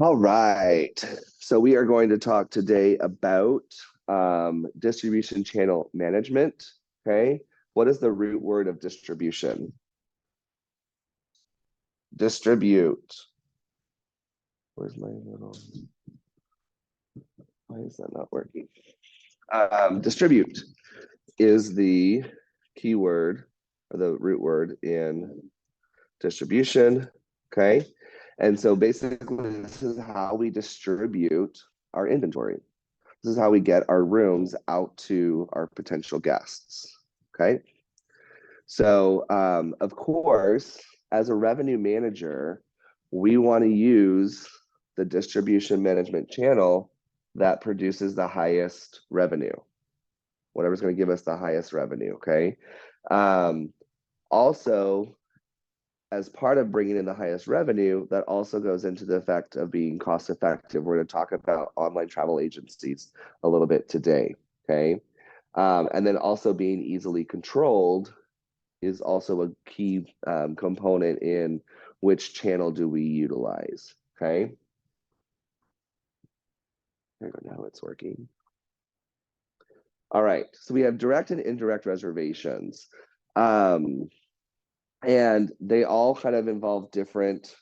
All right. So we are going to talk today about distribution channel management. Okay. What is the root word of distribution? Distribute. Where's my little, why is that not working? Distribute is the keyword or the root word in distribution. Okay. And so basically, this is how we distribute our inventory. This is how we get our rooms out to our potential guests. Okay. So, of course, as a revenue manager, we want to use the distribution management channel that produces the highest revenue, whatever's going to give us the highest revenue. Okay. Also, as part of bringing in the highest revenue, that also goes into the effect of being cost effective. We're going to talk about online travel agencies a little bit today. Okay. And then also being easily controlled is also a key component in which channel do we utilize. Okay. There we go. Now it's working. All right. So we have direct and indirect reservations. And they all kind of involve different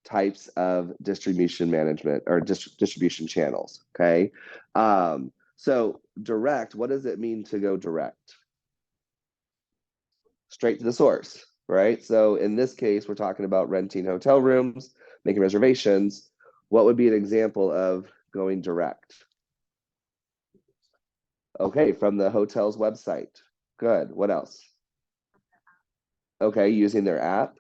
types of distribution management or distribution channels. Okay. So direct, what does it mean to go direct? Straight to the source, right? So in this case, we're talking about renting hotel rooms, making reservations. What would be an example of going direct? Okay, from the hotel's website. Good. What else? Okay, using their app.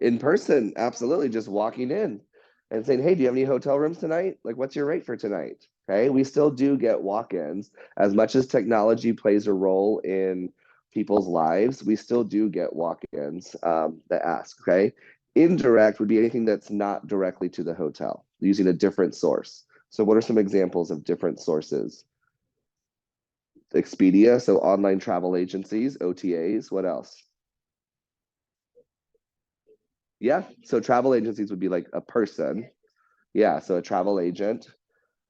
In person, absolutely. Just walking in and saying, hey, do you have any hotel rooms tonight? Like, what's your rate for tonight? Okay, we still do get walk-ins. As much as technology plays a role in people's lives, we still do get walk-ins that ask, okay? Indirect would be anything that's not directly to the hotel, using a different source. So what are some examples of different sources? Expedia, so online travel agencies, OTAs, what else? Yeah, so travel agencies would be like a person. Yeah, so a travel agent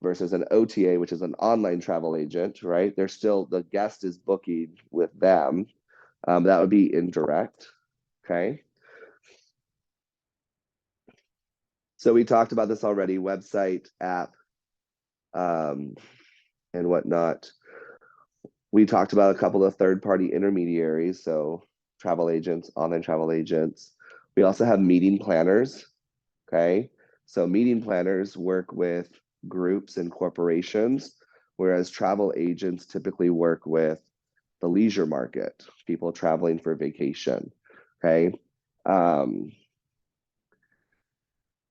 versus an OTA, which is an online travel agent, right? They're still, the guest is booking with them. That would be indirect, okay? So we talked about this already, website, app, and whatnot. We talked about a couple of third-party intermediaries, so travel agents, online travel agents. We also have meeting planners, okay? So meeting planners work with groups and corporations, whereas travel agents typically work with the leisure market, people traveling for vacation, okay?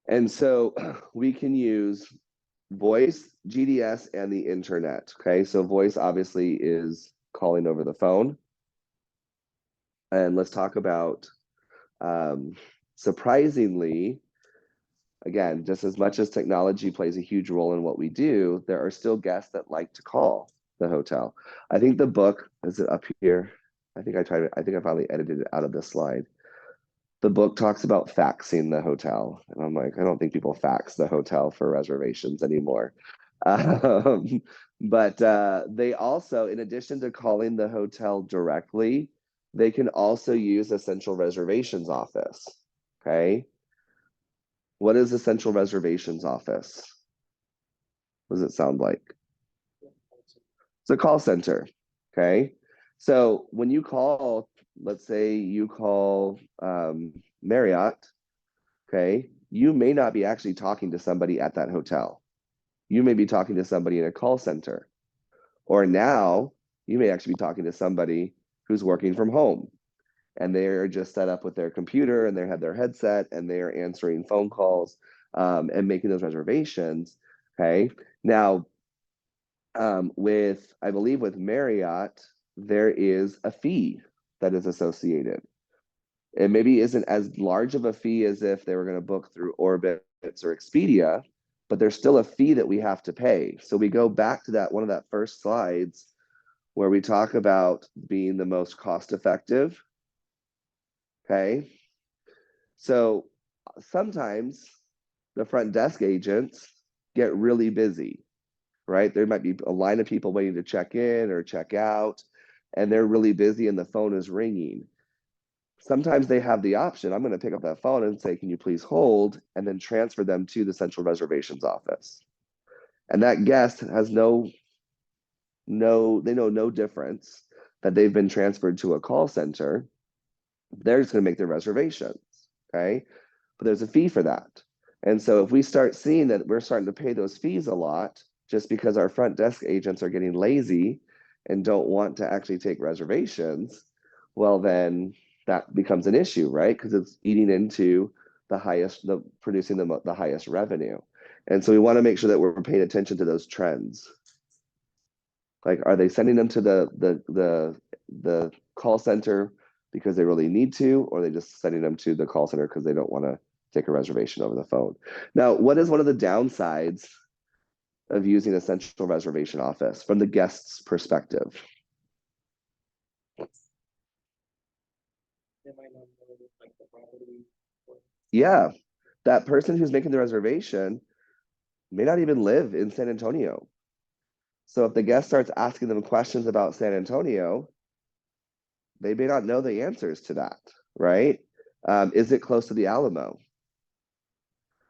And so we can use voice, GDS, and the internet, okay? So voice obviously is calling over the phone. And let's talk about, surprisingly, again, just as much as technology plays a huge role in what we do, there are still guests that like to call the hotel. I think the book, is it up here? I think I finally edited it out of this slide. The book talks about faxing the hotel. And I'm like, I don't think people fax the hotel for reservations anymore. Um, but they also, in addition to calling the hotel directly, they can also use a central reservations office. Okay. What is the central reservations office? What does it sound like? It's a call center. Okay. So when you call, let's say you call Marriott, okay, you may not be actually talking to somebody at that hotel. You may be talking to somebody in a call center. Or now you may actually be talking to somebody who's working from home and they're just set up with their computer and they have their headset and they're answering phone calls and making those reservations. Okay. Now, I believe with Marriott, there is a fee that is associated. It maybe isn't as large of a fee as if they were going to book through Orbitz or Expedia, but there's still a fee that we have to pay. So we go back to that one of that first slides where we talk about being the most cost effective. Okay. So sometimes the front desk agents get really busy, right? There might be a line of people waiting to check in or check out, and they're really busy and the phone is ringing. Sometimes they have the option, I'm going to pick up that phone and say, can you please hold, and then transfer them to the central reservations office. And that guest has they know no difference that they've been transferred to a call center. They're just going to make their reservations, okay? But there's a fee for that. And so if we start seeing that we're starting to pay those fees a lot just because our front desk agents are getting lazy and don't want to actually take reservations, well, then that becomes an issue, right? Because it's eating into producing the highest revenue. And so we want to make sure that we're paying attention to those trends. Like, are they sending them to the call center because they really need to, or are they just sending them to the call center because they don't want to take a reservation over the phone? Now, what is one of the downsides of using a central reservation office from the guest's perspective? Yeah, that person who's making the reservation may not even live in San Antonio. So if the guest starts asking them questions about San Antonio, they may not know the answers to that, right? Is it close to the Alamo?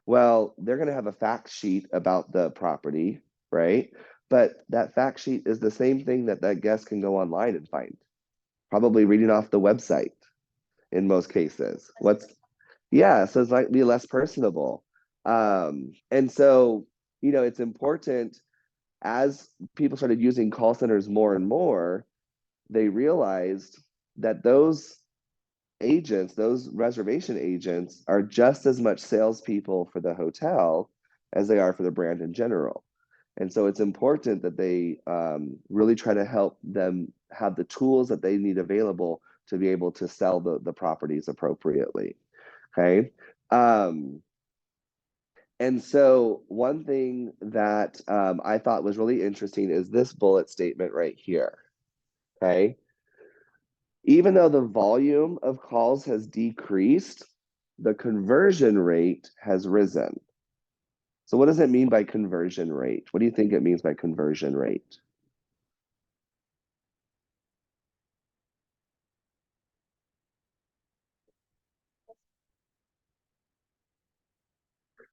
Well, they're going to have a fact sheet about the property, right? But that fact sheet is the same thing that guest can go online and find, probably reading off the website in most cases. Yeah, so it's like be less personable. And so, it's important as people started using call centers more and more, they realized that those agents, those reservation agents, are just as much salespeople for the hotel as they are for the brand in general. And so it's important that they really try to help them have the tools that they need available to be able to sell the properties appropriately. Okay. And so one thing that I thought was really interesting is this bullet statement right here. Okay. Even though the volume of calls has decreased, the conversion rate has risen. So what does it mean by conversion rate? What do you think it means by conversion rate?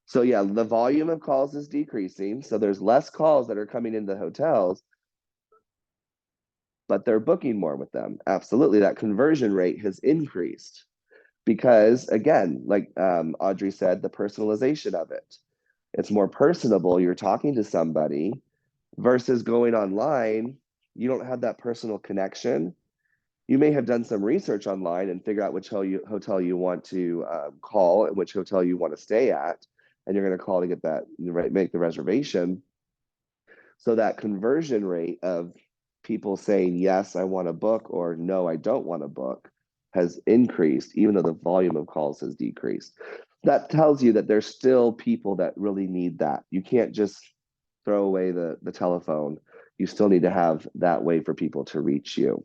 So yeah, the volume of calls is decreasing. So there's less calls that are coming into hotels, but they're booking more with them. Absolutely, that conversion rate has increased because, again, like Audrey said, the personalization of it. It's more personable. You're talking to somebody versus going online. You don't have that personal connection. You may have done some research online and figure out which hotel you want to call and which hotel you want to stay at, and you're going to call to get that right, make the reservation. So that conversion rate of people saying yes, I want to book, or no, I don't want to book, has increased, even though the volume of calls has decreased. That tells you that there's still people that really need that. You can't just throw away the telephone. You still need to have that way for people to reach you.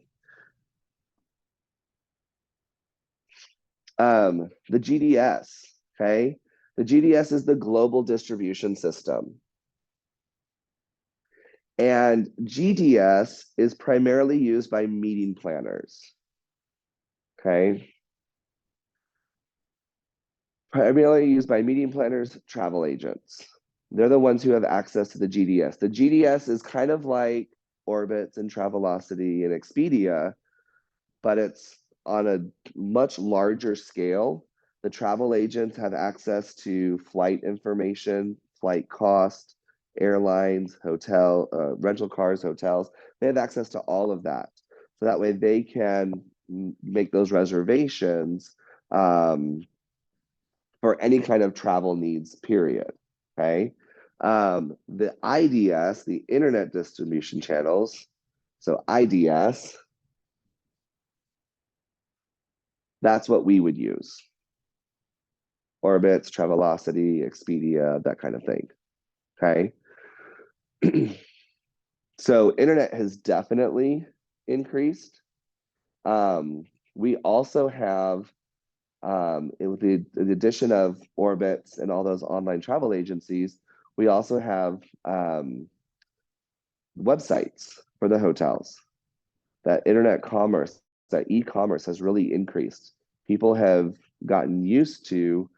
The GDS, okay? The GDS is the global distribution system. And GDS is primarily used by meeting planners, okay? Primarily used by meeting planners, travel agents. They're the ones who have access to the GDS. The GDS is kind of like Orbitz and Travelocity and Expedia, but it's on a much larger scale. The travel agents have access to flight information, flight cost, airlines, hotel, rental cars, hotels. They have access to all of that. So that way they can make those reservations for any kind of travel needs, period. Okay. The IDS, the internet distribution channels, so IDS, that's what we would use. Orbitz, Travelocity, Expedia, that kind of thing. Okay. So internet has definitely increased. We also have With the addition of Orbitz and all those online travel agencies, we also have websites for the hotels. That internet commerce, that e-commerce has really increased. People have gotten used to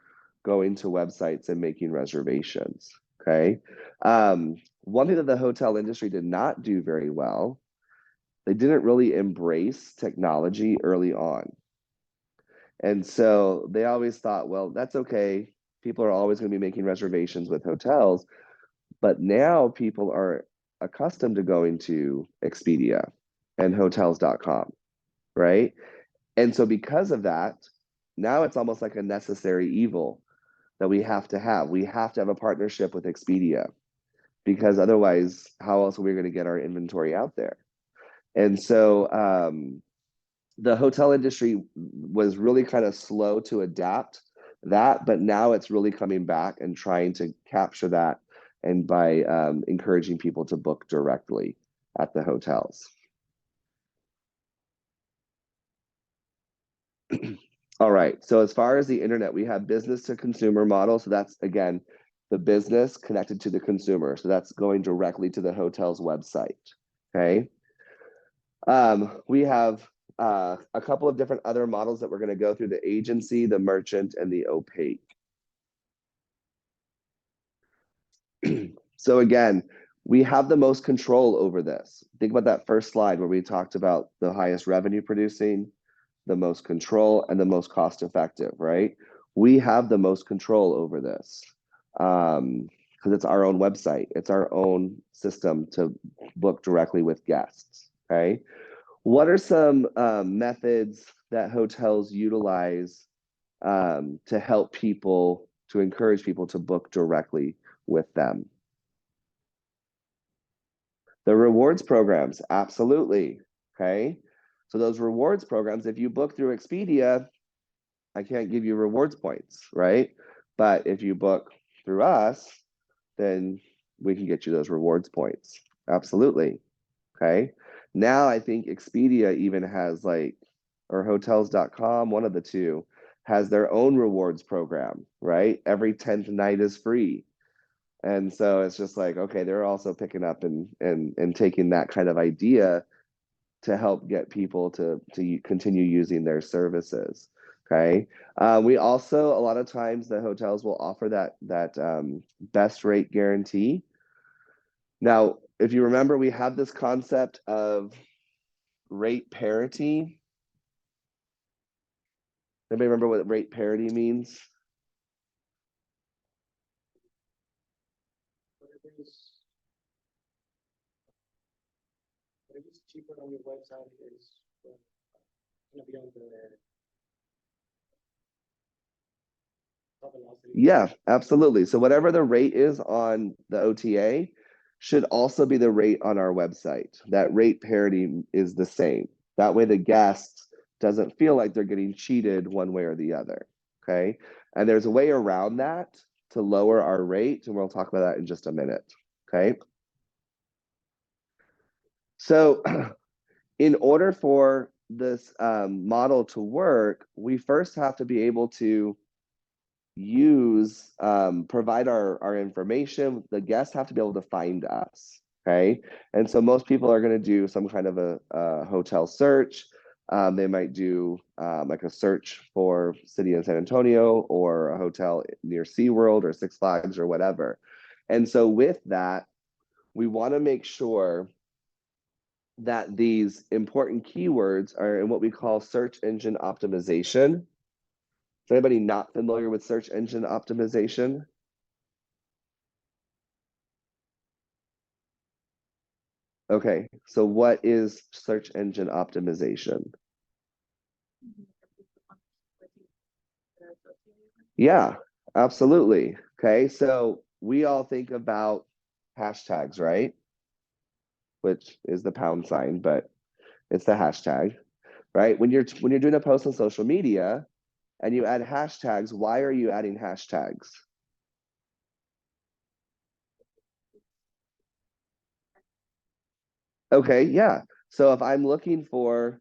going to websites and making reservations. Okay. One thing that the hotel industry did not do very well, they didn't really embrace technology early on. And so they always thought, well, that's okay. People are always going to be making reservations with hotels. But now people are accustomed to going to Expedia and hotels.com, right? And so because of that, now it's almost like a necessary evil that we have to have. We have to have a partnership with Expedia because otherwise, how else are we going to get our inventory out there? And so the hotel industry was really kind of slow to adapt that, but now it's really coming back and trying to capture that and by encouraging people to book directly at the hotels. All right, so as far as the internet, we have business to consumer model. So that's, again, the business connected to the consumer. So that's going directly to the hotel's website, okay? We have a couple of different other models that we're gonna go through: the agency, the merchant, and the opaque. So again, we have the most control over this. Think about that first slide where we talked about the highest revenue producing, the most control, and the most cost effective, right? We have the most control over this because it's our own website. It's our own system to book directly with guests, okay? What are some methods that hotels utilize to help people, to encourage people to book directly with them? The rewards programs, absolutely. Okay. So those rewards programs, if you book through Expedia, I can't give you rewards points, right? But if you book through us, then we can get you those rewards points. Absolutely. Okay. Now I think Expedia even has like, or hotels.com, one of the two, has their own rewards program, right? Every 10th night is free. And so it's just like, okay, they're also picking up and taking that kind of idea to help get people to continue using their services. Okay. We also, a lot of times the hotels will offer that best rate guarantee. Now, if you remember, we have this concept of rate parity. Anybody remember what rate parity means? Whatever's cheaper on your website is going to be on the top velocity. Yeah, absolutely. So whatever the rate is on the OTA should also be the rate on our website. That rate parity is the same. That way the guest doesn't feel like they're getting cheated one way or the other. Okay. And there's a way around that to lower our rate, and we'll talk about that in just a minute. Okay. So in order for this model to work, we first have to be able to provide our information. The guests have to be able to find us, okay? And so most people are going to do some kind of a hotel search. They might do like a search for city in San Antonio or a hotel near SeaWorld or Six Flags or whatever. And so with that, we want to make sure that these important keywords are in what we call search engine optimization. Is anybody not familiar with search engine optimization? Okay, so what is search engine optimization? Yeah, absolutely. Okay, so we all think about hashtags, right? Which is the pound sign, but it's the hashtag, right? When you're doing a post on social media and you add hashtags, why are you adding hashtags? Okay, yeah. So if I'm looking for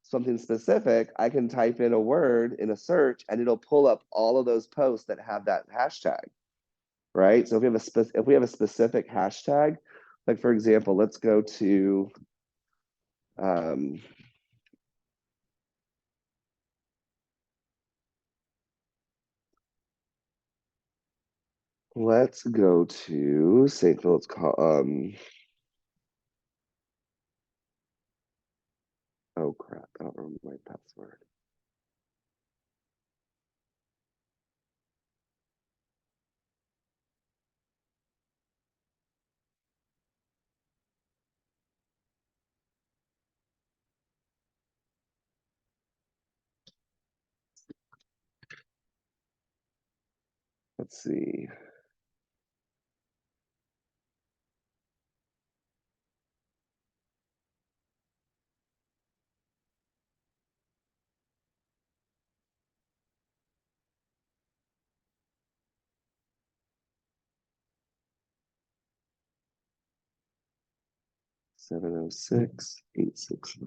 something specific, I can type in a word in a search and it'll pull up all of those posts that have that hashtag, right? So if we have a specific hashtag, like for example, let's go to let's go to St. Philip's oh crap, I don't remember my password. Let's see. Seven oh six 860.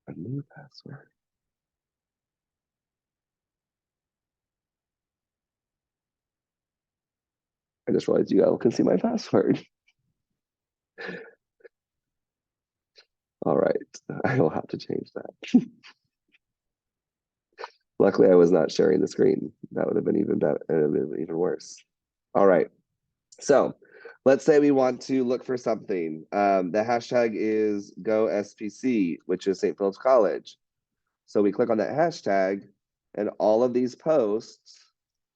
A new password. I just realized you all can see my password. All right, I will have to change that. Luckily, I was not sharing the screen. That would have been even better, even worse. All right, so let's say we want to look for something. The hashtag is GoSPC, which is St. Philip's College. So we click on that hashtag, and all of these posts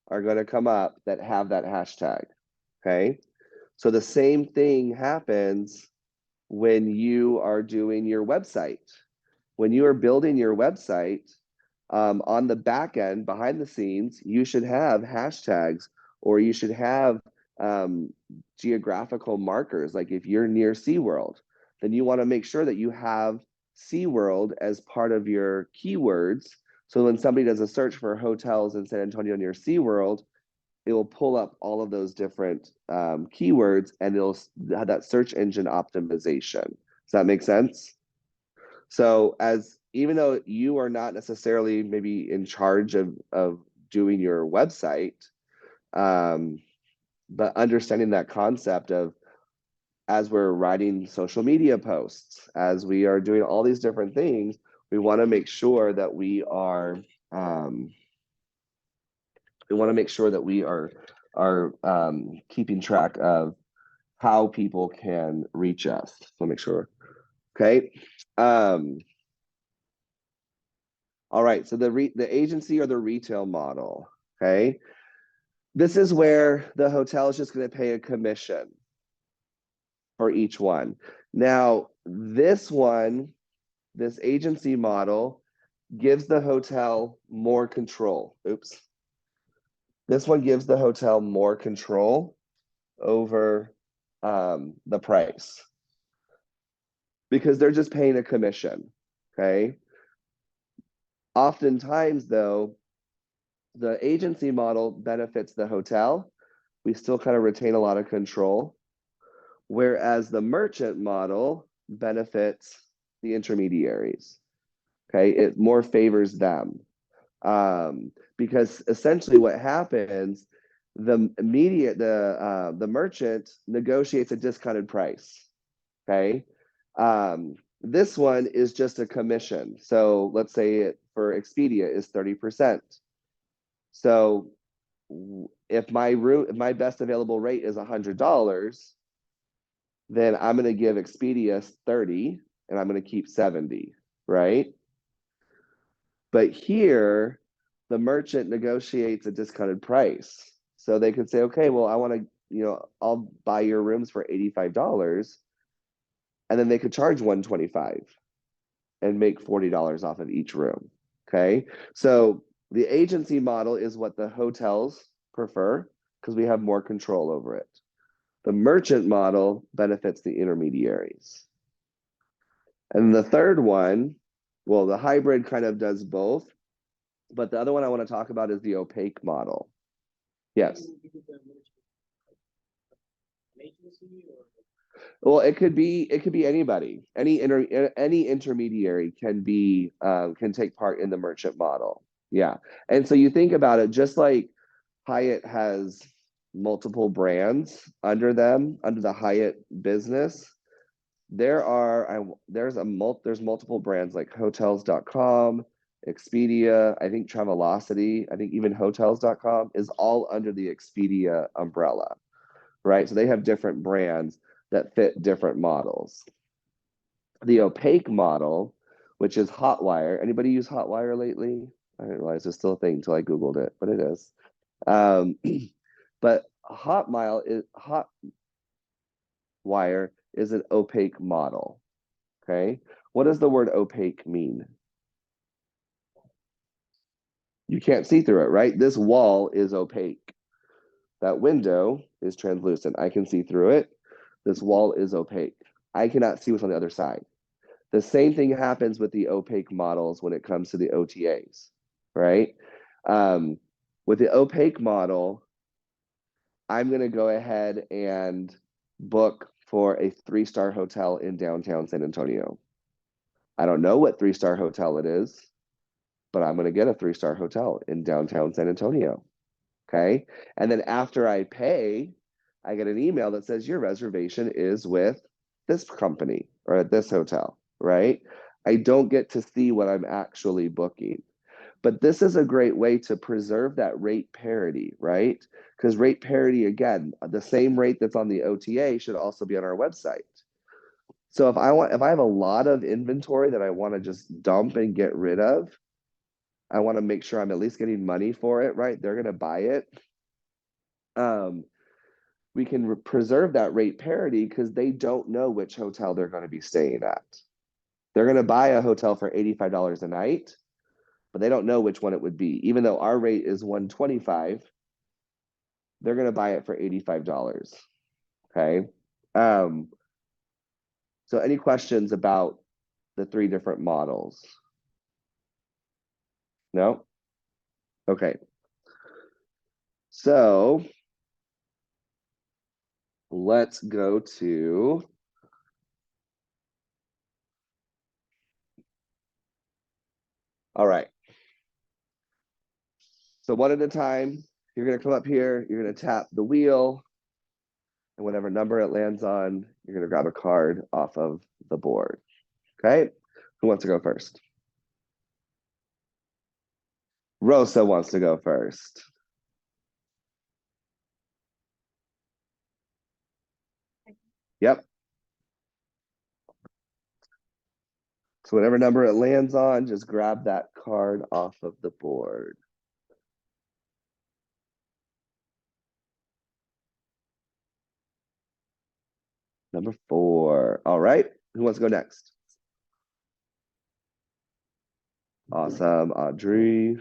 are going to come up that have that hashtag. Okay, so the same thing happens when you are doing your website. When you are building your website, on the back end, behind the scenes, you should have hashtags or you should have geographical markers. Like if you're near SeaWorld, then you want to make sure that you have SeaWorld as part of your keywords. So when somebody does a search for hotels in San Antonio near SeaWorld, it will pull up all of those different keywords and it'll have that search engine optimization. Does that make sense? So as even though you are not necessarily maybe in charge of doing your website, but understanding that concept of as we're writing social media posts, as we are doing all these different things, we want to make sure that we are keeping track of how people can reach us. So make sure. Okay. All right, so the agency or the retail model, okay? This is where the hotel is just gonna pay a commission for each one. Now, this one, this agency model gives the hotel more control. Oops. This one gives the hotel more control over the price because they're just paying a commission, okay? Oftentimes though, the agency model benefits the hotel. We still kind of retain a lot of control. Whereas the merchant model benefits the intermediaries. Okay, it more favors them. Because essentially what happens, the merchant negotiates a discounted price. Okay. This one is just a commission. So let's say it for Expedia is 30%. So if my best available rate is $100, then I'm going to give Expedia 30 and I'm going to keep 70, right? But here, the merchant negotiates a discounted price. So they could say, okay, well, I want to, I'll buy your rooms for $85. And then they could charge $125 and make $40 off of each room. Okay. So the agency model is what the hotels prefer because we have more control over it. The merchant model benefits the intermediaries. And the third one, well, the hybrid kind of does both, but the other one I want to talk about is the opaque model. Yes. Well, it could be anybody. Any intermediary can take part in the merchant model. Yeah. And so you think about it, just like Hyatt has multiple brands under them, under the Hyatt business, there's multiple brands like hotels.com, Expedia, I think Travelocity, I think even hotels.com is all under the Expedia umbrella, right? So they have different brands that fit different models. The opaque model, which is Hotwire. Anybody use Hotwire lately? I didn't realize it's still a thing until I Googled it, but it is. Um, but Hotwire is an opaque model. Okay. What does the word opaque mean? You can't see through it, right? This wall is opaque. That window is translucent. I can see through it. This wall is opaque. I cannot see what's on the other side. The same thing happens with the opaque models when it comes to the OTAs, right? Um, with the opaque model, I'm going to go ahead and book for a 3-star hotel in downtown San Antonio. I don't know what 3-star hotel it is, but I'm going to get a 3-star hotel in downtown San Antonio. Okay. And then after I pay, I get an email that says your reservation is with this company or at this hotel, right? I don't get to see what I'm actually booking. But this is a great way to preserve that rate parity, right? Because rate parity, again, the same rate that's on the OTA should also be on our website. So if I have a lot of inventory that I want to just dump and get rid of, I want to make sure I'm at least getting money for it, right? They're going to buy it. We can preserve that rate parity because they don't know which hotel they're going to be staying at. They're going to buy a hotel for $85 a night, but they don't know which one it would be. Even though our rate is $125, they're going to buy it for $85. Okay. Um, so any questions about the 3 different models? No? Okay. So let's go to all right. So one at a time, you're going to come up here, you're going to tap the wheel, and whatever number it lands on, you're going to grab a card off of the board. Okay. Who wants to go first? Rosa wants to go first. Yep. So whatever number it lands on, just grab that card off of the board. Number 4. All right. Who wants to go next? Awesome. Audrey.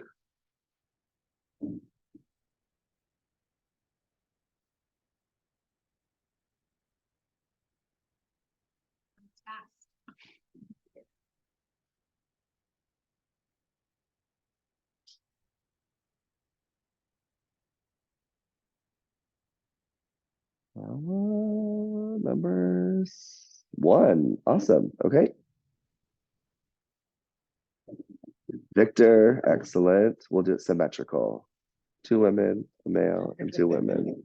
Number 1. Awesome. Okay. Victor. Excellent. We'll do it symmetrical. 2 women, a male, and 2 women.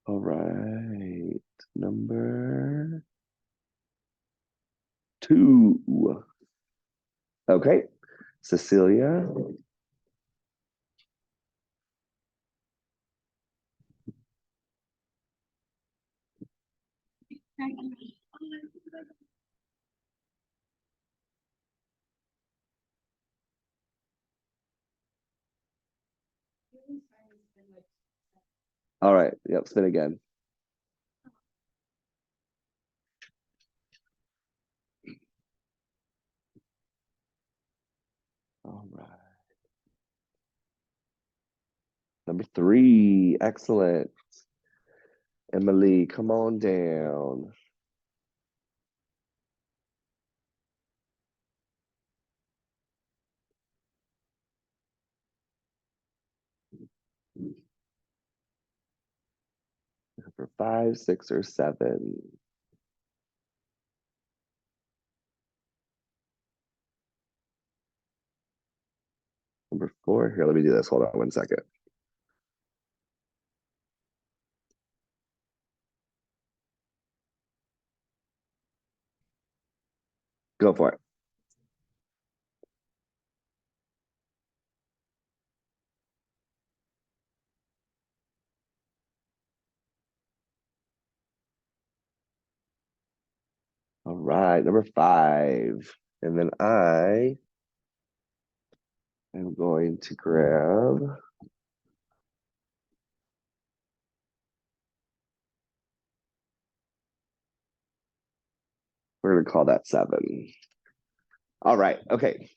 All right. Number 2. Okay. Cecilia. All right. Yep. Spin again. All right. Number 3. Excellent. Emily, come on down. 5, 6, or 7? Number 4. Here, let me do this. Hold on 1 second. Go for it. All right, number 5. And then I am going to grab. We're going to call that 7. All right, okay.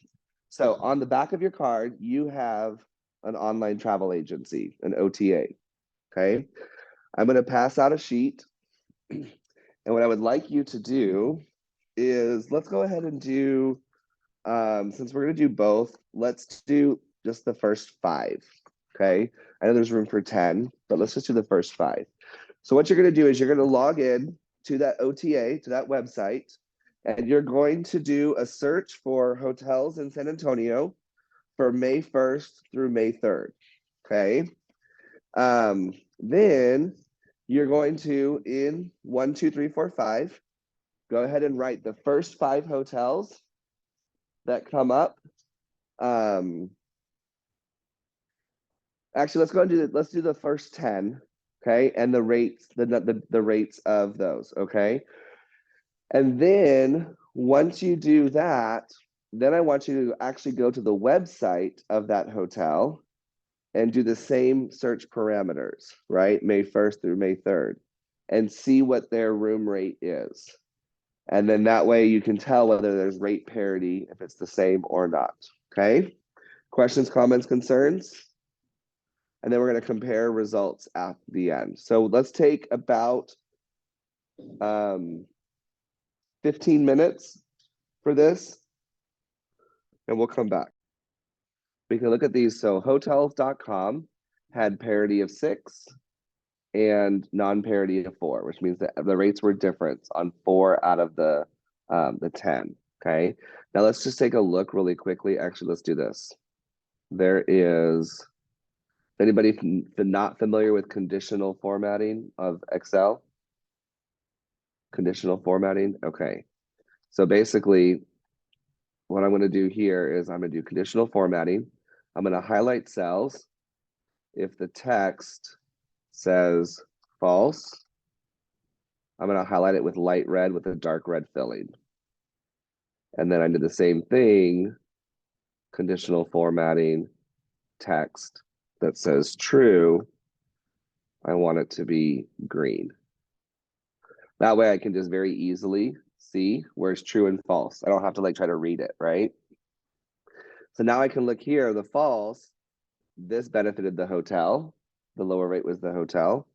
So on the back of your card, you have an online travel agency, an OTA, okay? I'm going to pass out a sheet. And what I would like you to do is, let's go ahead and do, since we're going to do both, let's do just the first 5, okay? I know there's room for 10, but let's just do the first 5. So what you're going to do is you're going to log in to that OTA, to that website, and you're going to do a search for hotels in San Antonio for May 1st through May 3rd, okay? Then you're going to, in 1, 2, 3, 4, 5, go ahead and write the first 5 hotels that come up. Actually, let's go and do let's do the first 10, okay? And the rates, the rates of those, okay? And then once you do that, then I want you to actually go to the website of that hotel and do the same search parameters, right? May 1st through May 3rd, and see what their room rate is. And then that way you can tell whether there's rate parity, if it's the same or not, okay? Questions, comments, concerns? And then we're going to compare results at the end. So let's take about 15 minutes for this, and we'll come back. We can look at these. So hotels.com had parity of 6 and non-parity of 4, which means that the rates were different on 4 out of the 10, okay? Now let's just take a look really quickly. Actually, let's do this. There is, anybody not familiar with conditional formatting of Excel? Conditional formatting, okay. So basically, what I'm going to do here is I'm going to do conditional formatting. I'm going to highlight cells. If the text says false, I'm going to highlight it with light red with a dark red filling. And then I do the same thing, conditional formatting, text that says true, I want it to be green. That way I can just very easily see where's true and false. I don't have to like try to read it, right? So now I can look here, the false, this benefited the hotel. The lower rate was the hotel.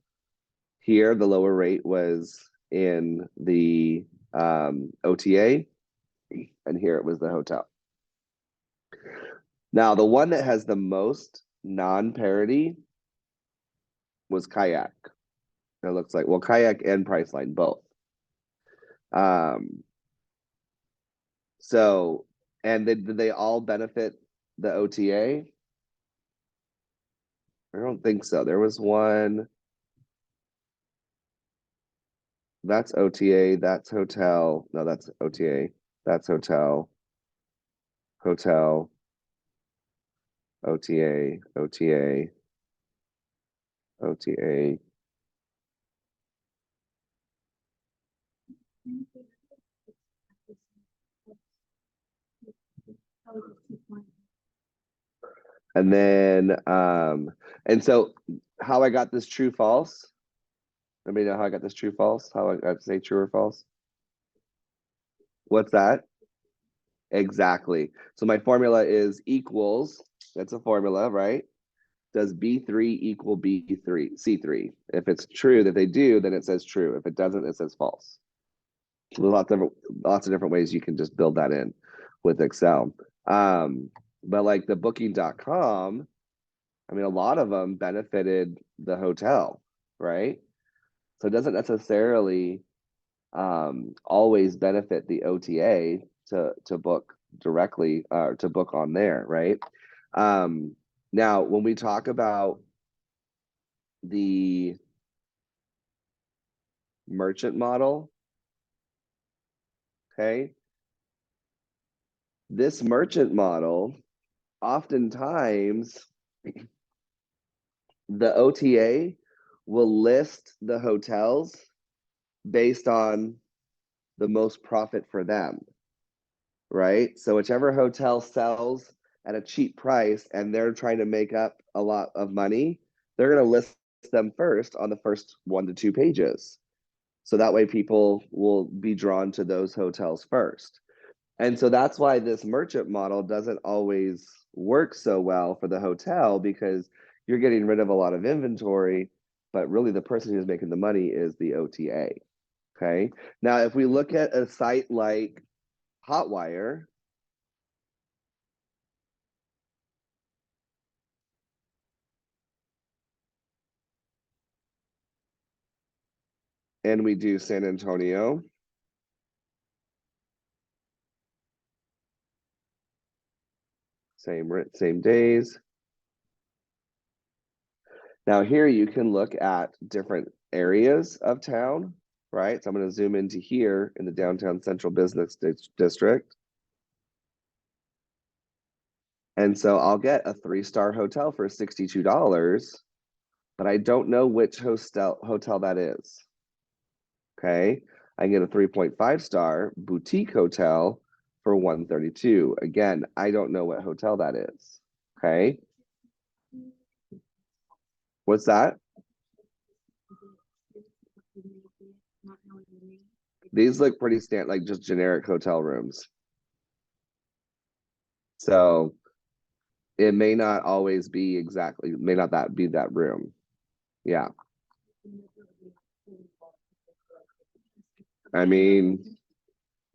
Here, the lower rate was in the OTA, and here it was the hotel. Now, the one that has the most non-parity was Kayak. It looks like, well, Kayak and Priceline both. So, and did they all benefit the OTA? I don't think so. There was one. That's OTA, that's hotel. No, that's OTA. That's hotel. Hotel. OTA, OTA, OTA. And then, and so how I got this true false? Let me know how I got this true false, how I got to say true or false. What's that? Exactly. So my formula is equals, that's a formula, right? Does B3 equal B3, C3? If it's true that they do, then it says true. If it doesn't, it says false. There's lots of different ways you can just build that in with Excel. But like the booking.com, I mean, a lot of them benefited the hotel, right? So it doesn't necessarily always benefit the OTA to book directly to book on there, right? Now, when we talk about the merchant model, okay, this merchant model, oftentimes the OTA will list the hotels based on the most profit for them, right? So whichever hotel sells at a cheap price and they're trying to make up a lot of money, they're going to list them first on the first 1 to 2 pages. So that way people will be drawn to those hotels first. And so that's why this merchant model doesn't always work so well for the hotel, because you're getting rid of a lot of inventory, but really the person who's making the money is the OTA. Okay. Now, if we look at a site like Hotwire, and we do San Antonio, same days. Now here you can look at different areas of town, right? So I'm going to zoom into here in the downtown central business district. And so I'll get a 3-star hotel for $62, but I don't know which hotel that is. Okay. I can get a 3.5-star boutique hotel for $132. Again, I don't know what hotel that is. Okay. What's that? These look pretty like just generic hotel rooms. So it may not always be exactly, may not be that room. Yeah. I mean,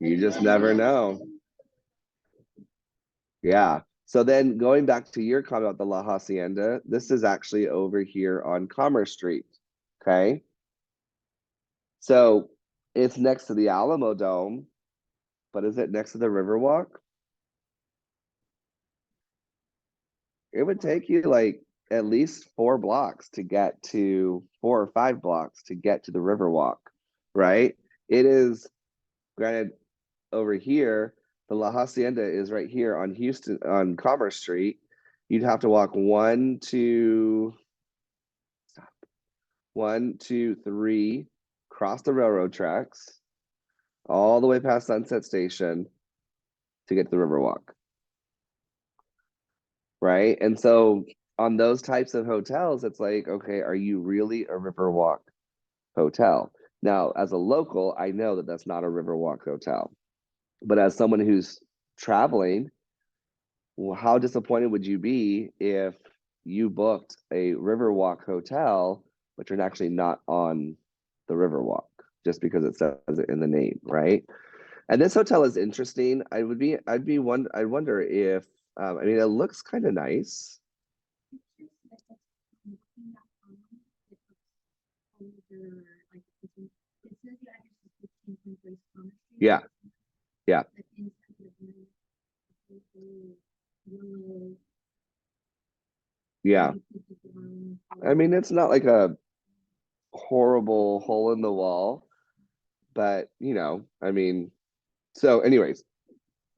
you just never know. Yeah. So then going back to your comment about the La Hacienda, this is actually over here on Commerce Street. Okay. So it's next to the Alamo Dome, but is it next to the Riverwalk? It would take you like at least 4 blocks to get to 4 or 5 blocks to get to the Riverwalk, right? It is, granted, over here, the La Hacienda is right here on Houston on Commerce Street. You'd have to walk 1, 2, 1, 2, 3, cross the railroad tracks, all the way past Sunset Station to get to the Riverwalk. Right. And so on those types of hotels, it's like, okay, are you really a Riverwalk hotel? Now, as a local, I know that that's not a Riverwalk hotel. But as someone who's traveling, well, how disappointed would you be if you booked a Riverwalk hotel, but you're actually not on the Riverwalk just because it says it in the name, right? And this hotel is interesting. I wonder if, I mean, it looks kind of nice. Yeah, yeah. Yeah. I mean, it's not like a horrible hole in the wall, but you know, I mean, so anyways,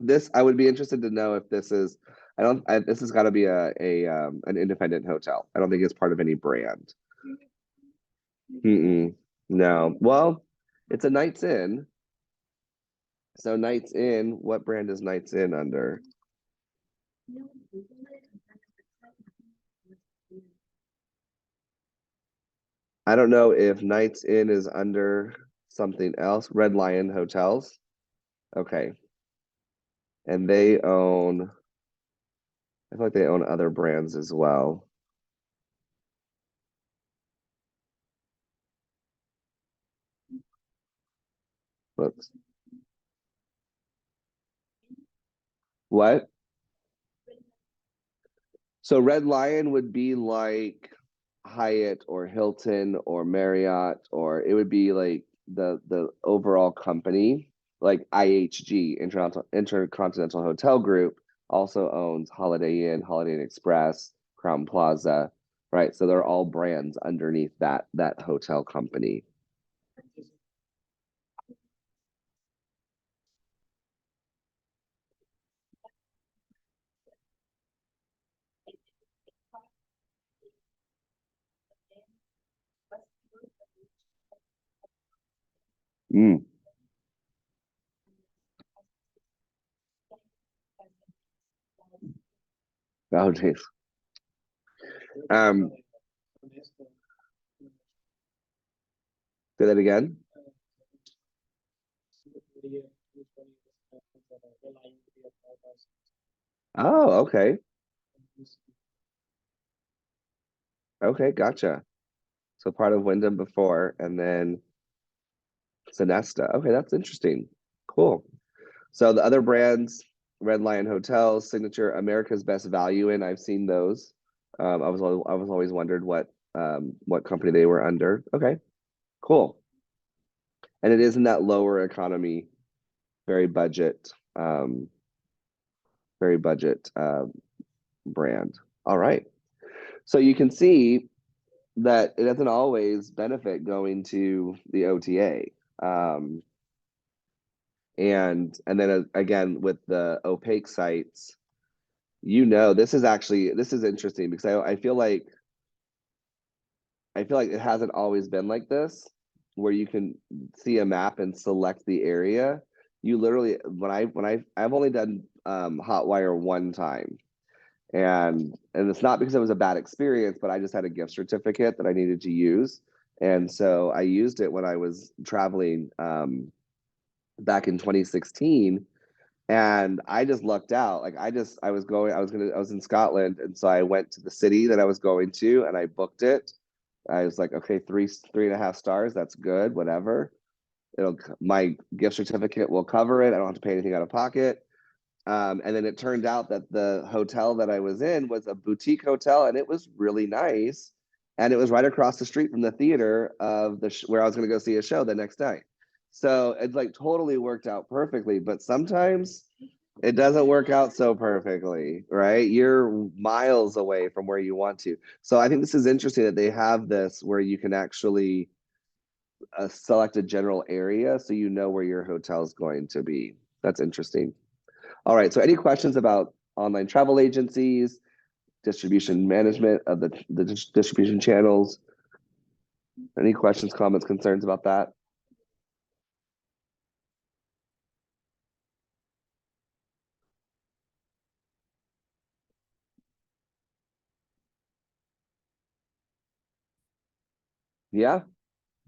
this I would be interested to know if this is this has got to be a an independent hotel. I don't think it's part of any brand. Mm-mm, no. Well, it's a Knights Inn. So Knights Inn, what brand is Knights Inn under? I don't know if Knights Inn is under something else. Red Lion Hotels. Okay. And they own, I feel like they own other brands as well. Whoops. What? So Red Lion would be like Hyatt or Hilton or Marriott, or it would be like the overall company, like IHG, Intercontinental Hotel Group, also owns Holiday Inn, Holiday Inn Express, Crown Plaza, right? So they're all brands underneath that hotel company. Mm. Oh, geez. Um, say that again. Oh, okay. Okay, gotcha. So part of Wyndham before, and then Sonesta. Okay, that's interesting. Cool. So the other brands, Red Lion Hotels, Signature, America's Best Value Inn. I've seen those. I was always wondered what company they were under. Okay, cool. And it is in that lower economy, very budget, very budget brand. All right. So you can see that it doesn't always benefit going to the OTA. Um, and then again with the opaque sites, this is interesting because I feel like it hasn't always been like this, where you can see a map and select the area. You literally, I've only done Hotwire one time, and it's not because it was a bad experience, but I just had a gift certificate that I needed to use, and so I used it when I was traveling back in 2016, and I just lucked out. Like I was in Scotland, and so I went to the city that I was going to, and I booked it. I was like, okay, 3.5 stars, that's good, whatever. My gift certificate will cover it. I don't have to pay anything out of pocket. And then it turned out that the hotel that I was in was a boutique hotel, and it was really nice. And it was right across the street from the theater of where I was going to go see a show the next day. So it like totally worked out perfectly. But sometimes it doesn't work out so perfectly, right? You're miles away from where you want to. So I think this is interesting that they have this where you can actually select a general area so you know where your hotel is going to be. That's interesting. All right. So any questions about online travel agencies, distribution management of the distribution channels? Any questions, comments, concerns about that? Yeah,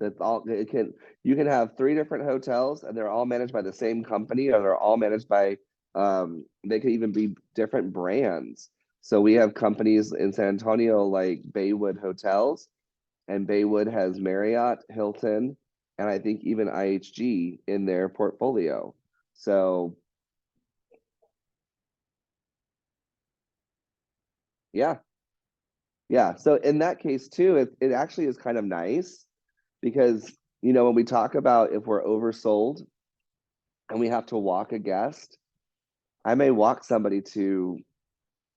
that's all. It can You can have three different hotels and they're all managed by the same company, or they're all managed by they could even be different brands. So we have companies in San Antonio like Baywood Hotels, and Baywood has Marriott, Hilton, and I think even IHG in their portfolio. So yeah, yeah. So in that case too, it actually is kind of nice because when we talk about if we're oversold and we have to walk a guest, I may walk somebody to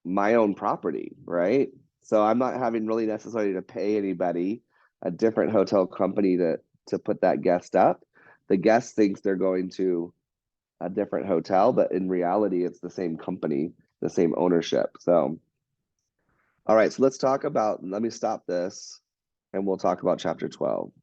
my own property, right? So I'm not having really necessarily to pay anybody, a different hotel company to put that guest up. The guest thinks they're going to a different hotel, but in reality, it's the same company, the same ownership. So, all right, so let me stop this and we'll talk about chapter 12.